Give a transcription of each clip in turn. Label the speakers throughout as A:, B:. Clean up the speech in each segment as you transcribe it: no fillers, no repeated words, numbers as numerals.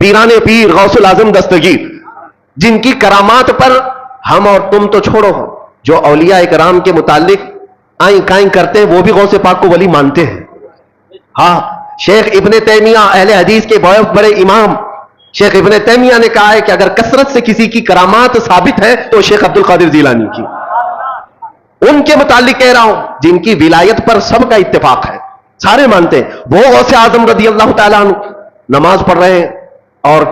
A: پیرانے پیر غوث العظم دستگیر، جن کی کرامات پر ہم اور تم تو چھوڑو، جو اولیاء کرام کے متعلق آئیں کائیں کرتے ہیں وہ بھی غوث پاک کو ولی مانتے ہیں۔ ہاں، شیخ ابن تیمیہ اہل حدیث کے بہت بڑے امام شیخ ابن تیمیہ نے کہا ہے کہ اگر کثرت سے کسی کی کرامات ثابت ہے تو شیخ عبد القادر جیلانی کی، ان کے متعلق کہہ رہا ہوں جن کی ولایت پر سب کا اتفاق ہے، سارے مانتے ہیں۔ وہ غوث اعظم رضی اللہ تعالیٰ عنہ نماز پڑھ رہے ہیں اور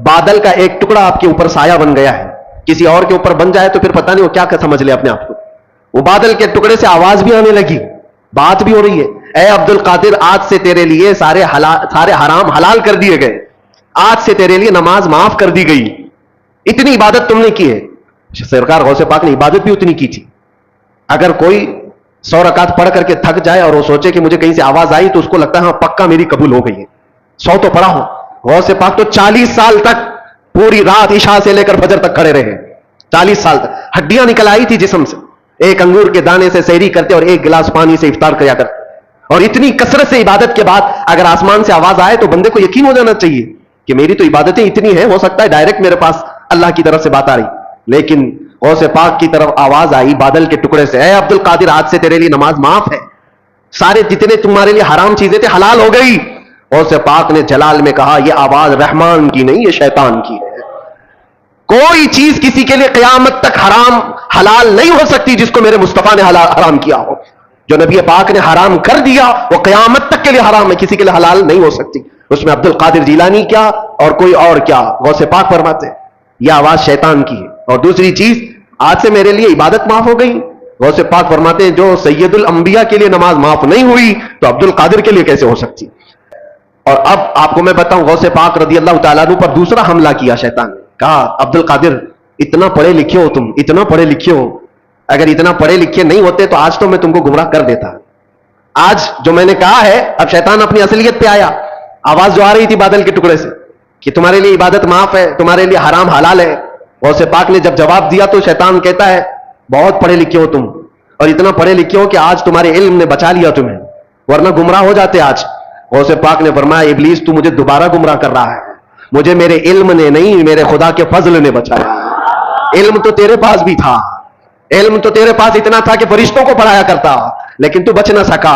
A: بادل کا ایک ٹکڑا آپ کے اوپر سایہ بن گیا ہے، کسی اور کے اوپر بن جائے تو پھر پتہ نہیں وہ کیا سمجھ لے اپنے آپ کو۔ وہ بادل کے ٹکڑے سے آواز بھی آنے لگی، بات بھی ہو رہی ہے، اے عبد القادر آج سے تیرے لیے سارے حرام حلال کر دیے گئے، آج سے تیرے لیے نماز معاف کر دی گئی، اتنی عبادت تم نے کی ہے۔ سرکار غوث پاک نے عبادت بھی اتنی کی تھی۔ اگر کوئی 100 رکعت پڑھ کر کے تھک جائے اور وہ سوچے کہ مجھے کہیں سے آواز آئی تو اس کو لگتا ہے ہاں پکا میری قبول ہو گئی ہے، 100 تو پڑھا ہو۔ غوث پاک تو 40 سال تک پوری رات عشاء سے لے کر فجر تک کھڑے رہے، 40 سال تک ہڈیاں نکل آئی تھی جسم سے، ایک انگور کے دانے سے سحری کرتے اور ایک گلاس پانی سے افطار کیا کرتے، اور اتنی کثرت سے عبادت کے بعد اگر آسمان سے آواز آئے تو بندے کو یقین ہو جانا چاہیے کہ میری تو عبادتیں اتنی ہیں، ہو سکتا ہے ڈائریکٹ میرے پاس اللہ کی طرف سے بات آ رہی، لیکن غوث پاک کی طرف آواز آئی بادل کے ٹکڑے سے، اے عبد القادر آج سے تیرے لیے نماز معاف ہے، سارے جتنے تمہارے لیے حرام چیزیں تھے حلال ہو گئی۔ غوث پاک نے جلال میں کہا یہ آواز رحمان کی نہیں، یہ شیطان کی ہے۔ کوئی چیز کسی کے لیے قیامت تک حرام حلال نہیں ہو سکتی جس کو میرے مصطفیٰ نے حرام کیا ہو۔ جو نبی پاک نے حرام کر دیا وہ قیامت تک کے لیے حرام ہے، کسی کے لیے حلال نہیں ہو سکتی۔ اس میں عبد القادر جیلانی کیا اور کوئی اور کیا، غوث پاک فرماتے ہیں یہ آواز شیطان کی ہے۔ اور دوسری چیز، آج سے میرے لیے عبادت معاف ہو گئی، غوث پاک فرماتے ہیں جو سید الانبیاء کے لیے نماز معاف نہیں ہوئی تو عبد القادر کے لیے کیسے ہو سکتی۔ اور اب آپ کو میں بتاؤں غوث پاک رضی اللہ تعالیٰ عنہ پر دوسرا حملہ کیا شیطان نے، کہا عبد القادر اتنا پڑھے لکھے ہو تم، اتنا پڑھے لکھے ہو، اگر اتنا پڑھے لکھے نہیں ہوتے تو آج تو میں تم کو گمراہ کر دیتا۔ آج جو میں نے کہا ہے، اب شیطان اپنی اصلیت پہ آیا، آواز جو آ رہی تھی بادل کے ٹکڑے سے کہ تمہارے لیے عبادت معاف ہے، تمہارے لیے حرام حلال ہے، غوث پاک نے جب جواب دیا تو شیطان کہتا ہے بہت پڑھے لکھے ہو تم، اور اتنا پڑھے لکھے ہو کہ آج تمہارے علم نے بچا لیا تمہیں، ورنہ گمراہ ہو جاتے آج۔ غوث پاک نے فرمایا ابلیس تو مجھے دوبارہ گمراہ کر رہا ہے، مجھے میرے علم نے نہیں میرے خدا کے فضل نے بچایا۔ علم تو تیرے پاس بھی تھا، علم تو تیرے پاس اتنا تھا کہ فرشتوں کو پڑھایا کرتا، لیکن تو بچ نہ سکا۔